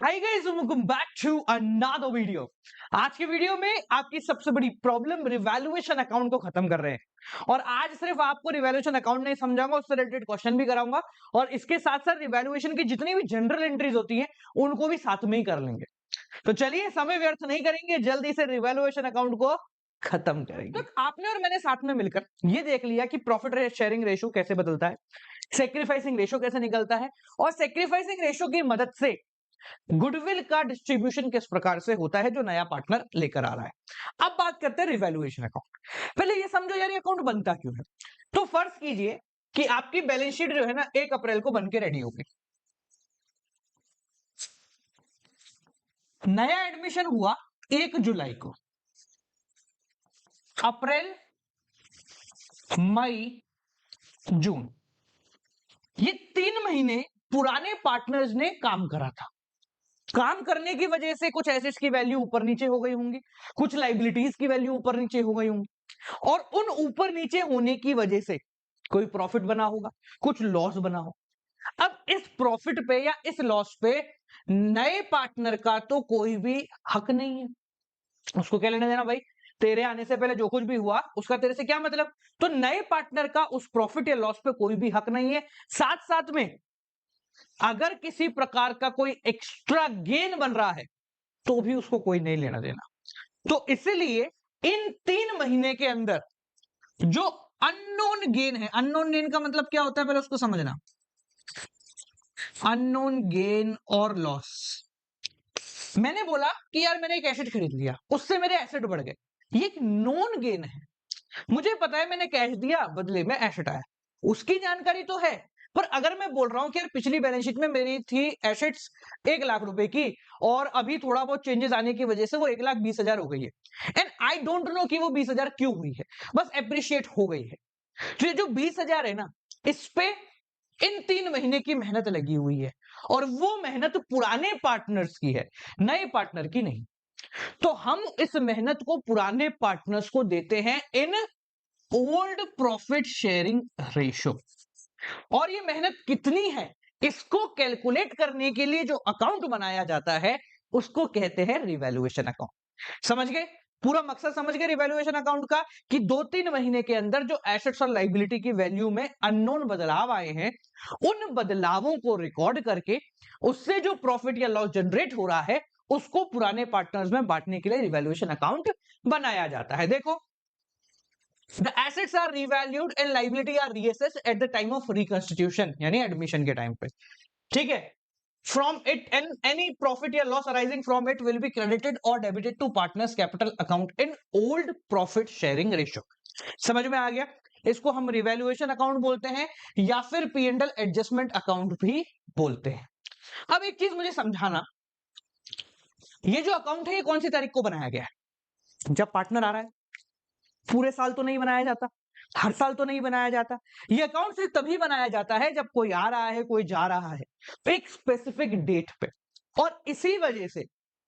Hi guys, welcome back to another video. आज की video में आपकी सबसे बड़ी प्रॉब्लम रिवैल्यूएशन अकाउंट को खत्म कर रहे हैं। और आज सिर्फ आपको रिवैल्यूएशन अकाउंट नहीं समझाऊंगा, उससे रिलेटेड क्वेश्चन भी कराऊंगा और इसके साथ साथ रिवैल्यूएशन की जितनी भी जनरल एंट्रीज होती हैं उनको भी साथ में ही कर लेंगे। तो चलिए समय व्यर्थ नहीं करेंगे, जल्दी से रिवैल्यूएशन अकाउंट को खत्म करेंगे। तो आपने और मैंने साथ में मिलकर ये देख लिया कि प्रॉफिट शेयरिंग रेशियो कैसे बदलता है, सेक्रीफाइसिंग रेशियो कैसे निकलता है, और सेक्रीफाइसिंग रेशियो की मदद से गुडविल का डिस्ट्रीब्यूशन किस प्रकार से होता है जो नया पार्टनर लेकर आ रहा है। अब बात करते हैं रिवैल्यूएशन अकाउंट। पहले ये समझो यार, ये अकाउंट बनता क्यों है। तो फर्ज कीजिए कि आपकी बैलेंस शीट जो है ना 1 अप्रैल को बनके रेडी होगी। नया एडमिशन हुआ 1 जुलाई को। अप्रैल, मई, जून, ये 3 महीने पुराने पार्टनर्स ने काम करा था। काम करने की वजह से कुछ एसेट्स की वैल्यू ऊपर नीचे हो गई होंगी, कुछ लाइबिलिटीज की वैल्यू ऊपर नीचे हो गई होंगी, और उन ऊपर नीचे होने की वजह से कोई प्रॉफिट बना होगा, कुछ लॉस बना हो। अब इस प्रॉफिट पे या इस लॉस पे नए पार्टनर का तो कोई भी हक नहीं है। उसको क्या लेना देना भाई, तेरे आने से पहले जो कुछ भी हुआ उसका तेरे से क्या मतलब। तो नए पार्टनर का उस प्रॉफिट या लॉस पे कोई भी हक नहीं है। साथ साथ में अगर किसी प्रकार का कोई एक्स्ट्रा गेन बन रहा है तो भी उसको कोई नहीं लेना देना। तो इसलिए इन 3 महीने के अंदर जो अननोन गेन है, अननोन गेन का मतलब क्या होता है पहले उसको समझना। अननोन गेन और लॉस, मैंने बोला कि यार मैंने एक एसेट खरीद लिया, उससे मेरे एसेट बढ़ गए, ये एक नोन गेन है। मुझे पता है मैंने कैश दिया, बदले में एसेट आया, उसकी जानकारी तो है। पर अगर मैं बोल रहा हूं कि यार पिछली बैलेंस शीट में मेरी थी एसेट्स 1 लाख रुपए की और अभी थोड़ा बहुत चेंजेस आने की वजह से वो 1,20,000 हो गई है, एंड आई डोंट नो कि वो 20,000 क्यों हुई है, बस एप्रिशिएट हो गई है। तो ये जो 20,000 है ना, इस पे इन 3 महीने की मेहनत लगी हुई है, और वो मेहनत पुराने पार्टनर्स की है, नए पार्टनर की नहीं। तो हम इस मेहनत को पुराने पार्टनर्स को देते हैं in old profit sharing ratio. और ये मेहनत कितनी है इसको कैलकुलेट करने के लिए जो अकाउंट बनाया जाता है उसको कहते हैं रिवैल्यूएशन अकाउंट। समझ गए, पूरा मकसद समझ गए रिवैल्यूएशन अकाउंट का, कि 2-3 महीने के अंदर जो एसेट्स और लाइबिलिटी की वैल्यू में अननोन बदलाव आए हैं, उन बदलावों को रिकॉर्ड करके उससे जो प्रॉफिट या लॉस जनरेट हो रहा है उसको पुराने पार्टनर्स में बांटने के लिए रिवैल्यूएशन अकाउंट बनाया जाता है। देखो, The assets are revalued and liability are reassessed at the time of reconstitution, यानी एडमिशन के टाइम पे। ठीक है, from it and any profit या loss arising from it will be credited or debited to partners capital account in old profit sharing ratio। समझ में आ गया। इसको हम रिवैल्यूएशन अकाउंट बोलते हैं या फिर P&L एडजस्टमेंट अकाउंट भी बोलते हैं। अब एक चीज मुझे समझाना, ये जो अकाउंट है ये कौन सी तारीख को बनाया गया है। जब पार्टनर आ रहा है, पूरे साल तो नहीं बनाया जाता, हर साल तो नहीं बनाया जाता। ये अकाउंट सिर्फ तभी बनाया जाता है जब कोई आ रहा है, कोई जा रहा है, एक स्पेसिफिक डेट पे। और इसी वजह से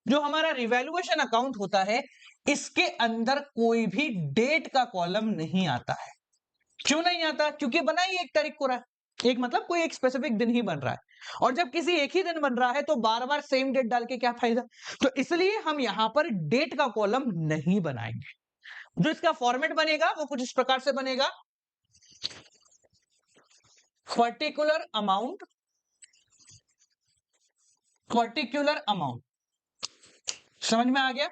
जो हमारा रिवैल्यूएशन अकाउंट होता है इसके अंदर कोई भी डेट का कॉलम नहीं आता है। क्यों नहीं आता? क्योंकि बना ही 1 तारीख को रहा है। एक मतलब कोई एक स्पेसिफिक दिन ही बन रहा है, और जब किसी एक ही दिन बन रहा है तो बार बार सेम डेट डाल के क्या फायदा। तो इसलिए हम यहां पर डेट का कॉलम नहीं बनाएंगे। जो इसका फॉर्मेट बनेगा वो कुछ इस प्रकार से बनेगा, पर्टिकुलर अमाउंट, पर्टिकुलर अमाउंट। समझ में आ गया,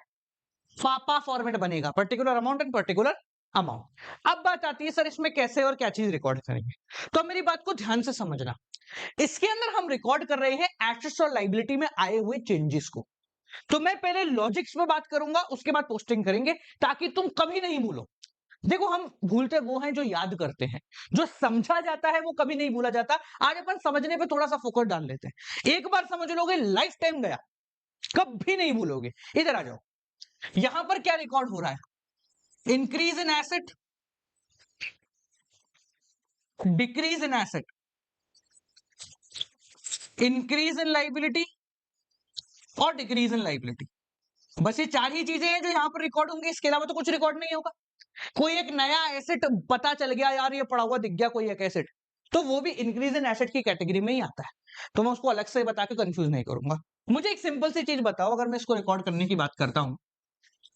पापा फॉर्मेट बनेगा, particular amount and particular amount. अब बात आती है सर इसमें कैसे और क्या चीज रिकॉर्ड करेंगे। तो मेरी बात को ध्यान से समझना, इसके अंदर हम रिकॉर्ड कर रहे हैं एसेट्स और लाइबिलिटी में आए हुए चेंजेस को। तो मैं पहले लॉजिक्स में बात करूंगा, उसके बाद पोस्टिंग करेंगे, ताकि तुम कभी नहीं भूलो। देखो, हम भूलते वो हैं जो याद करते हैं, जो समझा जाता है वो कभी नहीं भूला जाता। आज अपन समझने पे थोड़ा सा फोकस डाल लेते हैं, एक बार समझ लोगे लाइफ टाइम गया, कभी नहीं भूलोगे। इधर आ जाओ, यहां पर क्या रिकॉर्ड हो रहा है, increase in asset, decrease in asset, increase in liability और डिक्रीज इन लाइबिलिटी। बस ये 4 ही चीजें हैं जो यहां पर रिकॉर्ड होंगी, इसके अलावा तो कुछ रिकॉर्ड नहीं होगा। कोई एक नया एसेट पता चल गया, यार ये पड़ा हुआ दिख गया कोई एक एसेट, तो वो भी इंक्रीज इन एसेट की कैटेगरी में ही आता है। तो मैं उसको अलग से बता के कंफ्यूज नहीं करूंगा। मुझे एक सिंपल सी चीज बताओ, अगर मैं इसको रिकॉर्ड करने की बात करता हूं,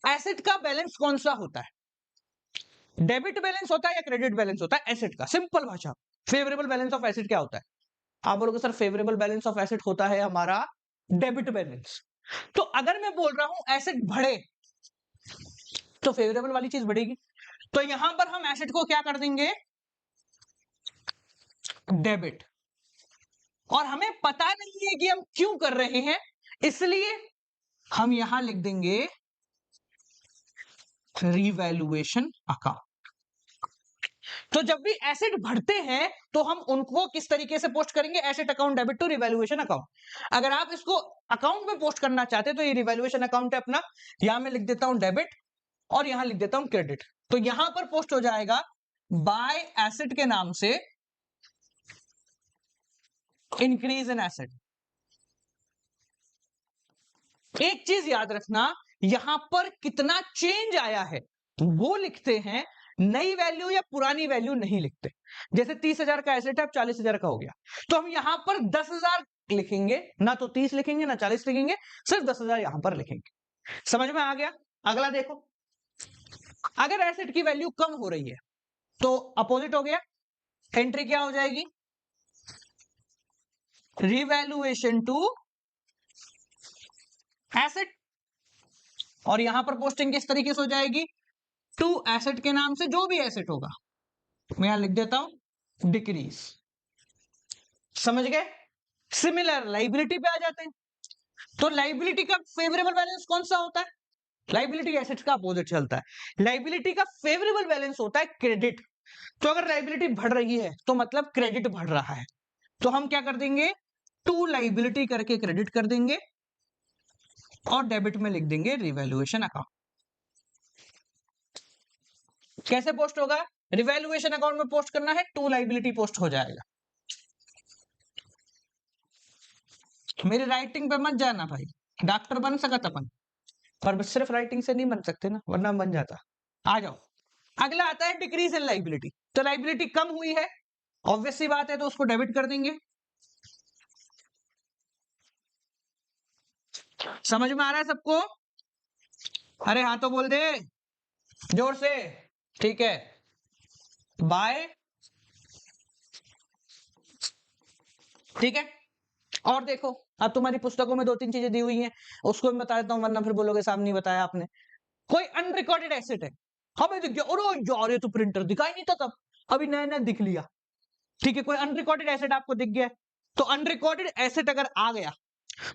एसेट का बैलेंस कौन सा होता है? डेबिट बैलेंस होता है या क्रेडिट बैलेंस होता है एसेट का? सिंपल भाषा, फेवरेबल बैलेंस ऑफ एसेट क्या होता है? आप बोलोगे sir favourable balance of asset होता है हमारा डेबिट बैलेंस। तो अगर मैं बोल रहा हूं एसेट बढ़े तो फेवरेबल वाली चीज बढ़ेगी, तो यहां पर हम एसेट को क्या कर देंगे? डेबिट। और हमें पता नहीं है कि हम क्यों कर रहे हैं, इसलिए हम यहां लिख देंगे रिवैल्यूएशन अकाउंट। तो जब भी एसेट बढ़ते हैं तो हम उनको किस तरीके से पोस्ट करेंगे? Asset account debit to revaluation account. अगर आप इसको अकाउंट में पोस्ट करना चाहते हैं तो ये रिवैल्यूएशन अकाउंट है अपना, यहां मैं लिख देता हूं डेबिट और यहां लिख देता हूं क्रेडिट। तो यहां पर पोस्ट हो जाएगा बाय एसेट के नाम से इंक्रीज इन एसेट। एक चीज याद रखना, यहां पर कितना चेंज आया है वो लिखते हैं, नई वैल्यू या पुरानी वैल्यू नहीं लिखते। जैसे 30,000 का एसेट है, अब 40,000 का हो गया, तो हम यहां पर 10,000 लिखेंगे, ना तो 30 लिखेंगे ना 40 लिखेंगे, सिर्फ 10,000 यहां पर लिखेंगे। समझ में आ गया? अगला देखो, अगर एसेट की वैल्यू कम हो रही है तो अपोजिट हो गया, एंट्री क्या हो जाएगी? Revaluation to asset. और यहां पर पोस्टिंग किस तरीके से हो जाएगी? टू एसेट के नाम से जो भी एसेट होगा, मैं यहां लिख देता हूं डिक्रीज। समझ गए? सिमिलर लाइबिलिटी पे आ जाते हैं। तो लाइबिलिटी का फेवरेबल बैलेंस कौन सा होता है? लाइबिलिटी एसेट्स का अपोजिट चलता है। लाइबिलिटी का फेवरेबल बैलेंस होता है क्रेडिट। तो अगर लाइबिलिटी बढ़ रही है तो मतलब क्रेडिट बढ़ रहा है, तो हम क्या कर देंगे? टू लाइबिलिटी करके क्रेडिट कर देंगे और डेबिट में लिख देंगे रिवैल्यूएशन अकाउंट। कैसे पोस्ट होगा? रिवैल्यूएशन अकाउंट में पोस्ट करना है, टू लाइबिलिटी पोस्ट हो जाएगा। मेरी राइटिंग पे मत जाना भाई, डॉक्टर बन सकता अपन, पर सिर्फ राइटिंग से नहीं बन सकते ना, वरना बन जाता। आ जाओ, अगला आता है डिक्रीज इन लाइबिलिटी। तो लाइबिलिटी कम हुई है, ऑब्वियस सी बात है, तो उसको डेबिट कर देंगे। समझ में आ रहा है सबको? अरे हाँ तो बोल दे जोर से। ठीक है, बाय। ठीक है, और देखो, अब तुम्हारी पुस्तकों में 2-3 चीजें दी हुई हैं, उसको मैं बता देता हूं, वरना फिर बोलोगे साहब नहीं बताया आपने। कोई अनरिकॉर्डेड एसेट है, हमें दिख गया, अरे यार ये तो प्रिंटर दिखाई नहीं था तब, अभी नया नया दिख लिया। ठीक है, कोई अनरिकॉर्डेड एसेट आपको दिख गया, तो अनरिकॉर्डेड एसेट अगर आ गया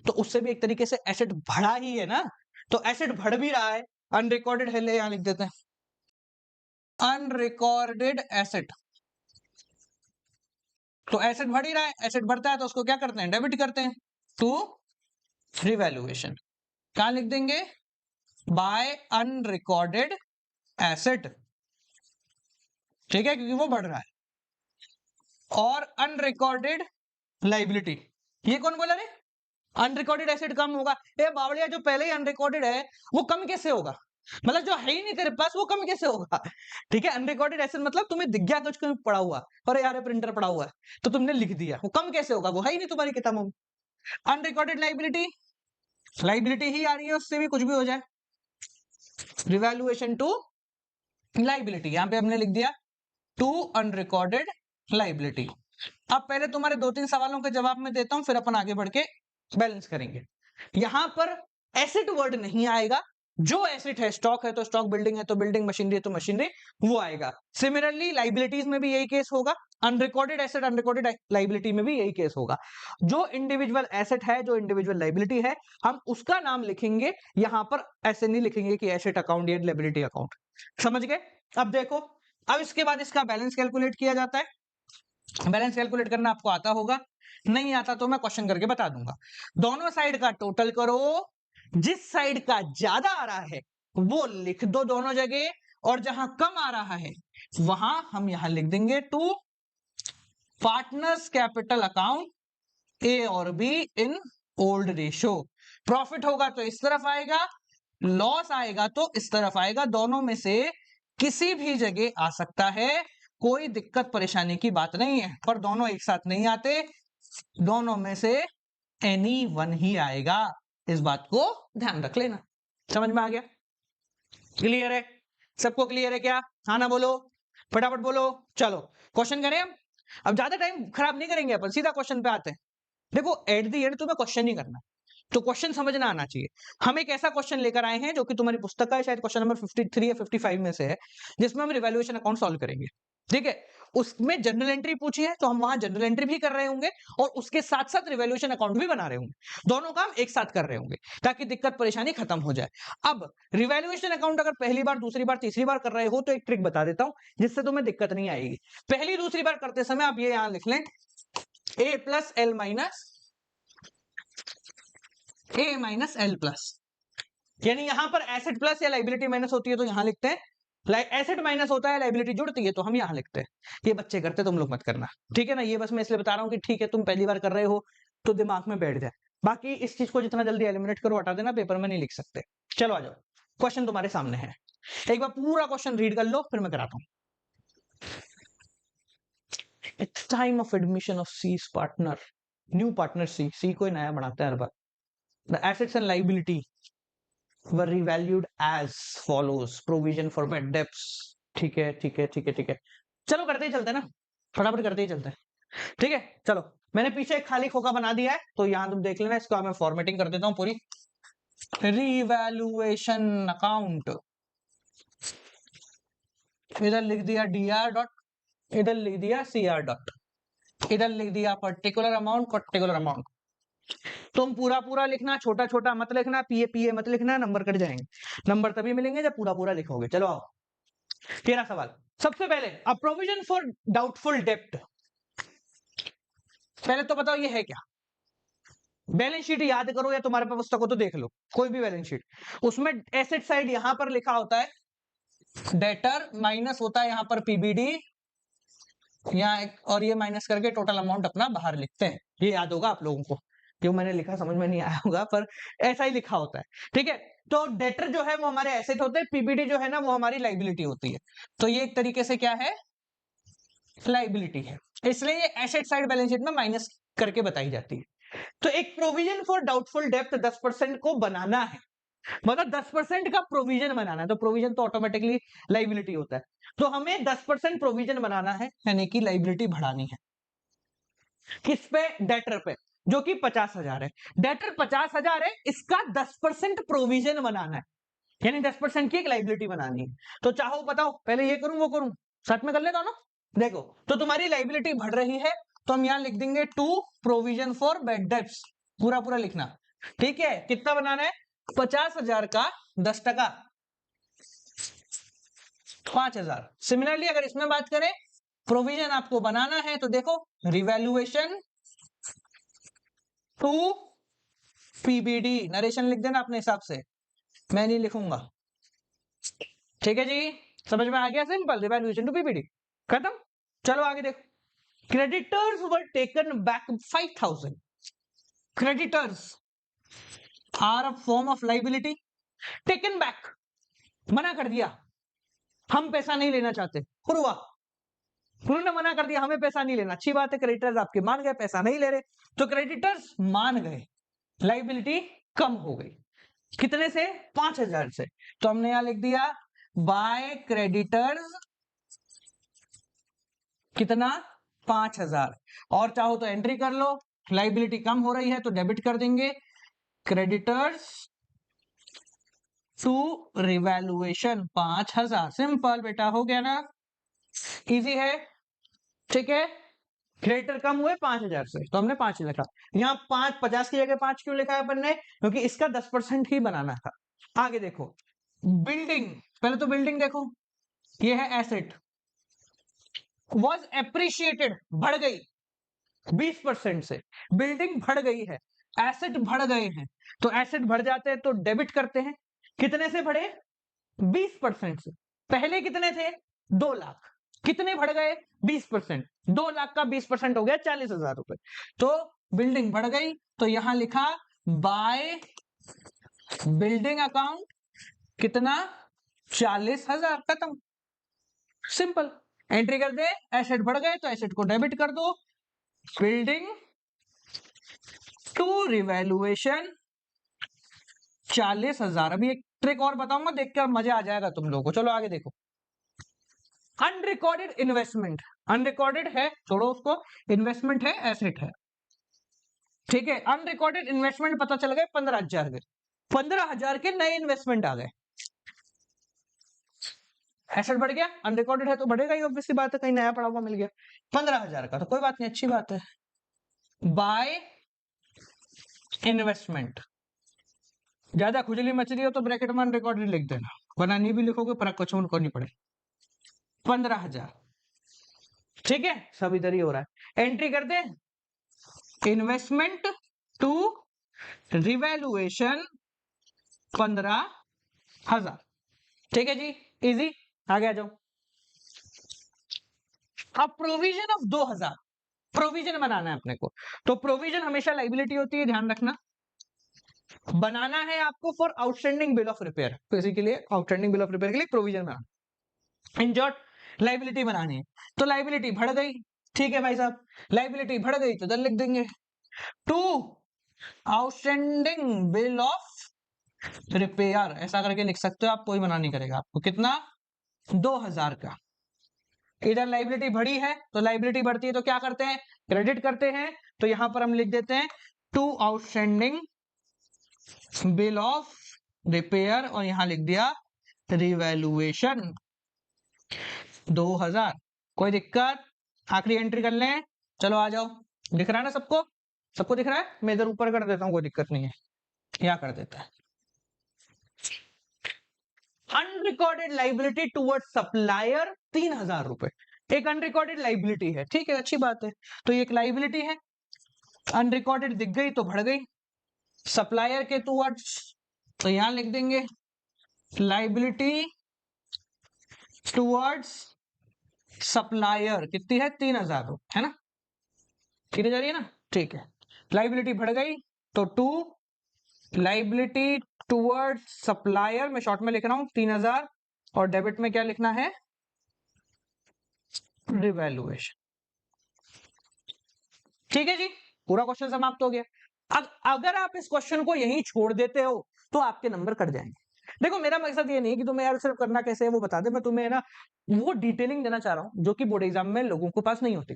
तो उससे भी एक तरीके से एसेट बढ़ा ही है ना, तो एसेट बढ़ भी रहा है। अनरिकॉर्डेड है, ले यहां लिख देते हैं अनरिकॉर्डेड एसेट। तो एसेट बढ़ ही रहा है, एसेट बढ़ता है तो उसको क्या करते हैं? डेबिट करते हैं टू रिवैल्यूएशन। कहां लिख देंगे? By unrecorded asset. ठीक है, क्योंकि वो बढ़ रहा है। और अनरिकॉर्डेड लाइबिलिटी, ये कौन बोला रे? अनरिकॉर्डेड एसेट कम होगा। ए बावड़िया, जो पहले ही अनरिकॉर्डेड है वो कम कैसे होगा? मतलब जो है ही नहीं तेरे पास वो कम कैसे होगा? ठीक है, अनरिकॉर्डेड एसेट मतलब तुम्हें दिख गया कुछ पड़ा हुआ, अरे यार प्रिंटर पड़ा हुआ है, तो तुमने लिख दिया, वो कम कैसे होगा? वो है ही नहीं तुम्हारी किताबों में। अनरिकॉर्डेड लाइबिलिटी, लाइबिलिटी ही आ रही है, उससे भी कुछ भी हो जाए, रिवैल्यूएशन टू लाइबिलिटी, यहां पे हमने लिख दिया टू अनरिकॉर्डेड लाइबिलिटी। अब पहले तुम्हारे 2-3 सवालों के जवाब में देता हूं, फिर अपन आगे बढ़ के बैलेंस करेंगे। यहां पर एसेट वर्ड नहीं आएगा, जो एसेट है, स्टॉक है तो स्टॉक, बिल्डिंग है तो बिल्डिंग, मशीनरी है तो मशीनरी, वो आएगा। सिमिलरली लाइबिलिटीज में भी यही केस होगा, अनरिकॉर्डेड एसेट अनरिकॉर्डेड लाइबिलिटी में भी यही केस होगा। जो इंडिविजुअल एसेट है, जो इंडिविजुअल लाइबिलिटी है, हम उसका नाम लिखेंगे, यहां पर ऐसे नहीं लिखेंगे कि एसेट अकाउंट या लाइबिलिटी अकाउंट। समझ गए? अब देखो, अब इसके बाद इसका बैलेंस कैलकुलेट किया जाता है। बैलेंस कैलकुलेट करना आपको आता होगा, नहीं आता तो मैं क्वेश्चन करके बता दूंगा। दोनों साइड का टोटल करो, जिस साइड का ज्यादा आ रहा है वो लिख दो दोनों जगह, और जहां कम आ रहा है वहां हम यहां लिख देंगे टू पार्टनर्स कैपिटल अकाउंट ए और be in old ratio. Profit होगा तो इस तरफ आएगा, लॉस आएगा तो इस तरफ आएगा, दोनों में से किसी भी जगह आ सकता है, कोई दिक्कत परेशानी की बात नहीं है, पर दोनों एक साथ नहीं आते, दोनों में से एनी वन ही आएगा, इस बात को ध्यान रख लेना। समझ में आ गया? क्लियर है? सबको क्लियर है क्या? हाँ ना बोलो, फटाफट बोलो। चलो क्वेश्चन करें हम। अब ज्यादा टाइम खराब नहीं करेंगे अपन, सीधा क्वेश्चन पे आते हैं। देखो एट द एंड तुम्हें क्वेश्चन ही करना, तो क्वेश्चन समझना आना चाहिए। हम एक ऐसा क्वेश्चन लेकर आए हैं जो कि तुम्हारी पुस्तक का है, शायद क्वेश्चन नंबर 53 या 55 में से है, जिसमें हम रिवैल्यूएशन अकाउंट सॉल्व करेंगे। ठीक है, उसमें जनरल एंट्री पूछी है तो हम वहां जनरल एंट्री भी कर रहे होंगे और उसके साथ साथ रिवैल्यूएशन अकाउंट भी बना रहे होंगे, दोनों काम एक साथ कर रहे होंगे ताकि दिक्कत परेशानी खत्म हो जाए। अब रिवैल्यूएशन अकाउंट अगर पहली बार, दूसरी बार, तीसरी बार कर रहे हो तो एक ट्रिक बता देता हूं जिससे तुम्हें दिक्कत नहीं आएगी। पहली दूसरी बार करते समय आप ये यहां लिख लें ए प्लस एल माइनस ए माइनस एल प्लस, यानी यहां पर एसेट प्लस या लाइबिलिटी माइनस होती है तो यहां लिखते हैं, एसेट माइनस होता है लाइबिलिटी जुड़ती है तो हम यहां लिखते हैं। ये बच्चे करते, तुम लोग मत करना, ठीक है ना? ये बस मैं इसलिए बता रहा हूं कि ठीक है तुम पहली बार कर रहे हो तो दिमाग में बैठ जाए। बाकी इस चीज को जितना जल्दी एलिमिनेट करो, हटा देना, पेपर में नहीं लिख सकते। चलो आ जाओ, क्वेश्चन तुम्हारे सामने है, एक बार पूरा क्वेश्चन रीड कर लो फिर मैं कराता हूं। It's time of admission of C's partner, new partner C को नया बनाता है हर बार। The assets and liability were revalued as follows, provision for bad debts। ठीक है ठीक है ठीक है ठीक है, चलो करते ही चलते हैं ना, फटाफट करते ही चलते हैं। ठीक है चलो, मैंने पीछे एक खाली खोखा बना दिया है तो यहां तुम देख लेना, इसको मैं फॉर्मेटिंग कर देता हूं पूरी। रिवैल्यूएशन अकाउंट, इधर लिख दिया डीआर डॉट, इधर लिख दिया सीआर डॉट, इधर लिख दिया पर्टिकुलर अमाउंट। तुम पूरा पूरा लिखना, छोटा छोटा मत लिखना, पीए पीए मत लिखना, नंबर कट जाएंगे। नंबर तभी मिलेंगे जब पूरा पूरा लिखोगे। चलो आओ, 13 सवाल। सबसे पहले अ प्रोविजन फॉर डाउटफुल डेप्ट, पहले तो बताओ ये है क्या? बैलेंस शीट याद करो या तुम्हारे पास पुस्तक हो तो देख लो, कोई भी बैलेंस शीट, उसमें एसेट साइड यहां पर लिखा होता है डेटर, माइनस होता है यहां पर पीबीडी, यहाँ और ये माइनस करके टोटल अमाउंट अपना बाहर लिखते हैं। ये याद होगा आप लोगों को, जो मैंने लिखा समझ में नहीं आया होगा पर ऐसा ही लिखा होता है। ठीक है, तो डेटर जो है वो हमारे एसेट होते हैं, पीबीडी जो है ना वो हमारी लाइबिलिटी होती है। तो ये एक तरीके से क्या है, लाइबिलिटी है, इसलिए ये एसेट साइड बैलेंस शीट में माइनस करके बताई जाती है। तो एक प्रोविजन फॉर डाउटफुल डेप्ट 10% को बनाना है, मतलब 10% का प्रोविजन बनाना है, तो प्रोविजन तो ऑटोमेटिकली लाइबिलिटी होता है, तो हमें 10% प्रोविजन बनाना है, यानी कि लाइबिलिटी बढ़ानी है। किस पे? डेटर पे, जो कि 50,000 है। डेटर 50,000 है, इसका 10% प्रोविजन बनाना है, यानी 10% की एक लाइबिलिटी बनानी है। तो चाहो बताओ पहले ये करूं वो करूं, साथ में कर लेता ना। देखो तो तुम्हारी लाइबिलिटी बढ़ रही है तो हम यहां लिख देंगे to provision for bad debts, पूरा पूरा लिखना। ठीक है, कितना बनाना है? 50,000 का 10%, 5,000। सिमिलरली अगर इसमें बात करें, प्रोविजन आपको बनाना है तो देखो रिवैल्यूएशन टू पीबीडी, नरेशन लिख देना अपने हिसाब से, मैं नहीं लिखूंगा। ठीक है जी, समझ में आ गया? सिंपल, रिवैल्यूएशन टू पीबीडी, खत्म। चलो आगे देखो, creditors were taken back 5,000। Creditors are a form of liability, taken back, मना कर दिया, हम पैसा नहीं लेना चाहते, हुआ, उन्होंने मना कर दिया, हमें पैसा नहीं लेना। अच्छी बात है, क्रेडिटर्स आपके मान गए, पैसा नहीं ले रहे, तो क्रेडिटर्स मान गए, लाइबिलिटी कम हो गई, कितने से? 5,000 से। तो हमने यहां लिख दिया बाय क्रेडिटर्स कितना? 5,000। और चाहो तो एंट्री कर लो, लाइबिलिटी कम हो रही है तो डेबिट कर देंगे, क्रेडिटर्स टू रिवैल्यूएशन 5,000। सिंपल बेटा, हो गया ना, इजी है। ठीक है, क्रेडिटर कम हुए 5,000 से तो हमने 5 लिखा। यहाँ 5, 50 की जगह 5 क्यों लिखा है अपन ने? क्योंकि इसका 10% ही बनाना था। आगे देखो, बिल्डिंग, पहले तो बिल्डिंग देखो, ये है एसेट, वॉज एप्रिशिएटेड, बढ़ गई 20% से, बिल्डिंग बढ़ गई है, एसेट बढ़ गए हैं, तो एसेट बढ़ जाते हैं तो डेबिट करते हैं। कितने से बढ़े? 20% से। पहले कितने थे? 2 लाख, कितने बढ़ गए? 20%, 2 लाख का 20% हो गया 40,000 रुपए, तो बिल्डिंग बढ़ गई, तो यहां लिखा बाय बिल्डिंग अकाउंट कितना? 40,000, खत्म, सिंपल। एंट्री कर दे, एसेट बढ़ गए तो एसेट को डेबिट कर दो, बिल्डिंग टू रिवैल्यूएशन 40,000। अभी एक ट्रिक और बताऊंगा, देख कर मजा आ जाएगा तुम लोगों को। चलो आगे देखो। अनरिकॉर्डेड इन्वेस्टमेंट, अनरिकॉर्डेड है छोड़ो उसको, इन्वेस्टमेंट है, एसेट है, ठीक है। अनरिकॉर्डेड इन्वेस्टमेंट पता चल गए 15,000 के, 15,000 के नए इन्वेस्टमेंट आ गए। एसेट बढ़ गया, अनरिकॉर्डेड है तो बढ़ेगा ही, ऑब्वियसली बात है, कहीं नया पड़ा हुआ मिल गया 15,000 का, तो कोई बात नहीं, अच्छी बात है। बाय इन्वेस्टमेंट, ज्यादा खुजली मच रही हो तो ब्रैकेट में अनरिकॉर्डेड लिख देना, वरना नहीं भी लिखोगे पर कुछ उनको नहीं पड़े। 15,000, ठीक है, सब इधर ही हो रहा है। एंट्री कर दे, इन्वेस्टमेंट टू रिवैल्यूएशन 15,000, ठीक है जी, इजी। आगे आ जाओ। अब प्रोविजन ऑफ 2,000, प्रोविजन बनाना है अपने को, तो प्रोविजन हमेशा लाइबिलिटी होती है, ध्यान रखना। बनाना है आपको for outstanding bill of repair, तो इसी के लिए आउटस्टैंडिंग बिल ऑफ रिपेयर के लिए provision banana. In short liability बनानी है, तो लाइबिलिटी बढ़ गई, ठीक है भाई साहब, लाइबिलिटी बढ़ गई तो इधर लिख देंगे to outstanding bill of repair, ऐसा करके लिख सकते हो आप, कोई मना नहीं करेगा आपको। कितना? 2,000 का। इधर लाइबिलिटी बढ़ी है, तो लाइबिलिटी बढ़ती है तो क्या करते हैं? क्रेडिट करते हैं, तो यहां पर हम लिख देते हैं to outstanding bill of repair, और यहां लिख दिया रिवैल्यूएशन 2,000। कोई दिक्कत? आखिरी एंट्री कर लें, चलो आ जाओ। दिख रहा है ना सबको? सबको दिख रहा है? मैं इधर ऊपर कर देता हूं, कोई दिक्कत नहीं है, क्या कर देता है। अनरिकॉर्डेड लाइबिलिटी टुवर्ड सप्लायर 3,000 रुपए, एक अनरिकॉर्डेड लाइबिलिटी है, ठीक है, अच्छी बात है। तो ये एक लाइबिलिटी है, अनरिकॉर्डेड दिख गई तो बढ़ गई। सप्लायर के टुवर्ड्स, तो यहां लिख देंगे लाइबिलिटी टुवर्ड्स सप्लायर कितनी है? 3,000 है ना, 3,000 है ना, ठीक है। लाइबिलिटी बढ़ गई तो टू लाइबिलिटी टुवर्ड्स सप्लायर, मैं शॉर्ट में लिख रहा हूं 3,000, और डेबिट में क्या लिखना है? रिवैल्यूएशन, ठीक है जी, पूरा क्वेश्चन समाप्त हो गया। अब अगर आप इस क्वेश्चन को यहीं छोड़ देते हो तो आपके नंबर कट जाएंगे। देखो मेरा मकसद ये नहीं कि तुम्हें यार सिर्फ करना कैसे है वो बता दे, मैं तुम्हें ना वो डिटेलिंग देना चाह रहा हूं जो कि बोर्ड एग्जाम में लोगों के पास नहीं होती।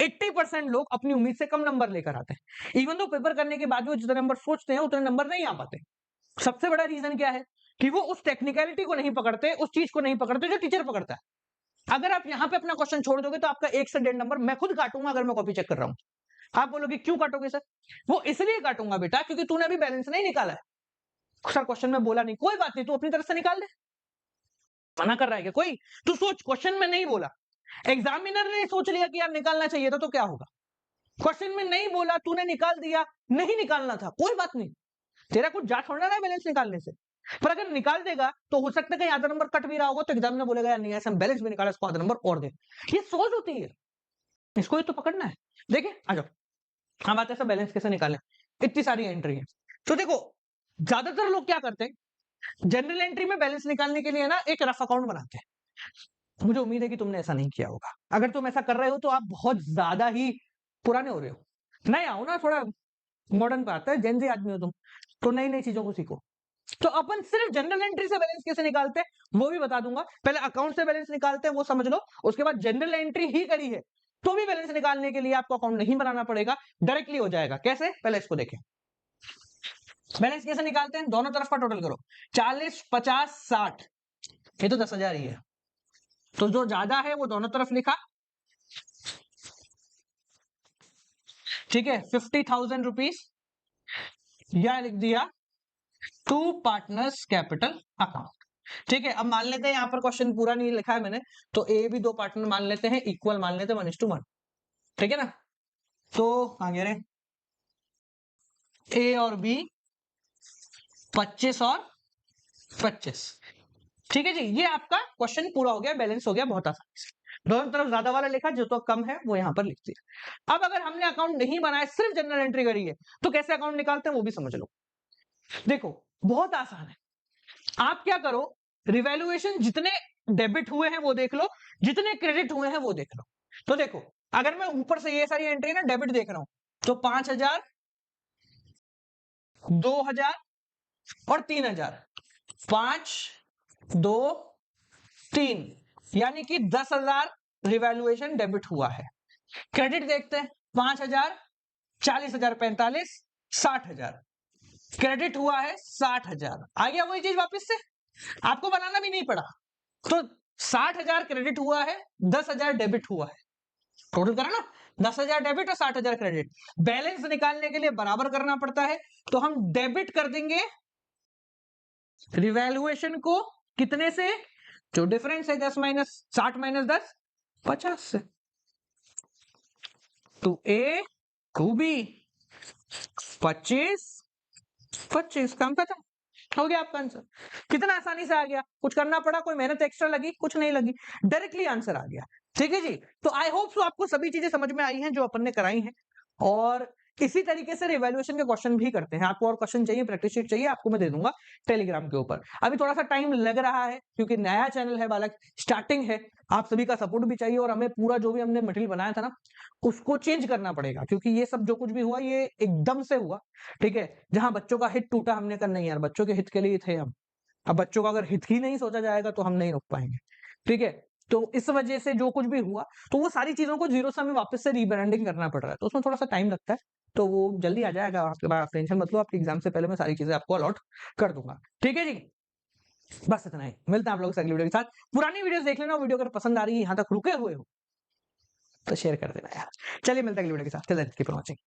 80% लोग अपनी उम्मीद से कम नंबर लेकर आते हैं, इवन तो पेपर करने के बाद वो जितने नंबर सोचते हैं उतने नंबर नहीं आ पाते। सबसे बड़ा रीजन क्या है? कि वो उस टेक्निकलिटी को नहीं पकड़ते, उस चीज को नहीं पकड़ते जो टीचर पकड़ता है। अगर आप यहां पे अपना क्वेश्चन छोड़ दोगे तो आपका 1 से 1.5 नंबर मैं खुद काटूंगा अगर मैं कॉपी चेक कर रहा हूं। आप बोलोगे क्यों काटोगे सर? वो इसलिए काटूंगा बेटा क्योंकि तूने अभी बैलेंस नहीं निकाला है। सर क्वेश्चन में बोला नहीं, कोई बात नहीं, तू अपनी तरफ से निकाल दे। मना कर रहा है क्या कोई? तू सोच, क्वेश्चन में नहीं बोला, एग्जामिनर ने सोच लिया कि यार निकालना चाहिए था, तो क्या होगा? क्वेश्चन में नहीं बोला, तूने निकाल दिया, नहीं निकालना था, कोई बात नहीं, तेरा कुछ जा छोड़ना है बैलेंस निकालने से। पर अगर निकाल देगा तो हो सकता है कहीं आधा नंबर कट भी रहा होगा, तो एग्जामिनर बोलेगा यार नहीं ऐसा बैलेंस भी निकाला, इसको आधा नंबर और दे। ये सोच होती है, इसको ही तो पकड़ना है। देखिए आ जाओ, हम आते हैं बैलेंस कैसे निकालें, इतनी सारी एंट्री है। तो देखो ज्यादातर लोग क्या करते हैं, जनरल एंट्री में बैलेंस निकालने के लिए ना एक रफ अकाउंट बनाते हैं। मुझे उम्मीद है कि तुमने ऐसा नहीं किया होगा। अगर तुम ऐसा कर रहे हो तो आप बहुत ज्यादा ही पुराने हो रहे हो, नए आओ ना, थोड़ा मॉडर्न पे आता है, जेन ज़ी आदमी हो तुम, तो नई नई चीजों को सीखो। तो अपन सिर्फ जनरल एंट्री से बैलेंस कैसे निकालते हैं वो भी बता दूंगा। पहले अकाउंट से बैलेंस निकालते हैं वो समझ लो, उसके बाद जनरल एंट्री ही करी है तो भी बैलेंस निकालने के लिए आपको अकाउंट नहीं बनाना पड़ेगा, डायरेक्टली हो जाएगा। कैसे? पहले इसको देखें, बैलेंस कैसे निकालते हैं? दोनों तरफ का टोटल करो, 40, 50, 60, ये तो 10,000 ही है, तो जो ज्यादा है वो दोनों तरफ लिखा, ठीक है, 50,000 रुपीज, या लिख दिया टू पार्टनर्स कैपिटल अकाउंट, ठीक है। अब मान लेते हैं यहां पर क्वेश्चन पूरा नहीं लिखा है मैंने, तो ए भी दो पार्टनर मान लेते हैं, इक्वल मान लेते हैं 1:1, ठीक है ना। तो आगे रहे ए और बी 25 और 25, ठीक है जी, ये आपका क्वेश्चन पूरा हो गया, बैलेंस हो गया बहुत आसानी से। दोनों तरफ ज्यादा वाला लिखा, जो तो कम है वो यहां पर लिख दिया। अब अगर हमने अकाउंट नहीं बनाया, सिर्फ जनरल एंट्री करी है, तो कैसे अकाउंट निकालते हैं वो भी समझ लो। देखो बहुत आसान है, आप क्या करो, रिवैल्यूएशन जितने डेबिट हुए हैं वो देख लो, जितने क्रेडिट हुए हैं वो देख लो। तो देखो अगर मैं ऊपर से ये सारी एंट्री ना डेबिट देख रहा हूं, तो 5,000 2000 और 3000, 5 2 3, यानी कि 10,000 रिवैल्यूएशन डेबिट हुआ है। क्रेडिट देखते हैं, 5,000, 40,000, 45, 60,000, क्रेडिट हुआ है 60,000। आ गया वही चीज वापस से, आपको बनाना भी नहीं पड़ा। तो 60,000 क्रेडिट हुआ है, 10,000 डेबिट हुआ है, टोटल करा ना, 10,000 डेबिट और 60,000 क्रेडिट। बैलेंस निकालने के लिए बराबर करना पड़ता है, तो हम डेबिट कर देंगे रिवैल्यूएशन को कितने से, जो डिफरेंस है 60 माइनस 10, 50 से। तो ए टू बी 25 25, काम खत्म, हो गया आपका आंसर। कितना आसानी से आ गया, कुछ करना पड़ा, कोई मेहनत एक्स्ट्रा लगी, कुछ नहीं लगी, डायरेक्टली आंसर आ गया। ठीक है जी, तो आई होप सो आपको सभी चीजें समझ में आई हैं जो अपन ने कराई हैं, और इसी तरीके से रिवैल्यूएशन के क्वेश्चन भी करते हैं। आपको और क्वेश्चन चाहिए, प्रैक्टिस शीट चाहिए, आपको मैं दे दूंगा टेलीग्राम के ऊपर। अभी थोड़ा सा टाइम लग रहा है क्योंकि नया चैनल है बालक, स्टार्टिंग है, आप सभी का सपोर्ट भी चाहिए, और हमें पूरा जो भी हमने मटेरियल बनाया था ना उसको चेंज करना पड़ेगा, क्योंकि ये सब जो कुछ भी हुआ ये एकदम से हुआ। ठीक है, जहां बच्चों का हित टूटा, हमने कहा नहीं यार, बच्चों के हित के लिए थे हम, अब बच्चों का अगर हित ही नहीं सोचा जाएगा तो हम नहीं रोक पाएंगे। ठीक है, तो इस वजह से जो कुछ भी हुआ, तो वो सारी चीजों को जीरो से हमें वापस से रीब्रांडिंग करना पड़ रहा है, तो उसमें थोड़ा सा टाइम लगता है, तो वो जल्दी आ जाएगा आपके पास, टेंशन मत लो, आपके एग्जाम से पहले मैं सारी चीजें आपको अलॉट कर दूंगा। ठीक है जी, बस इतना ही, मिलता है आप लोगों से अगली वीडियो के साथ। पुरानी वीडियोस देख लेना, वीडियो अगर पसंद आ रही है, यहाँ तक रुके हुए हो तो शेयर कर देना यार। चलिए मिलते हैं अगली वीडियो के साथ, कीप वॉचिंग।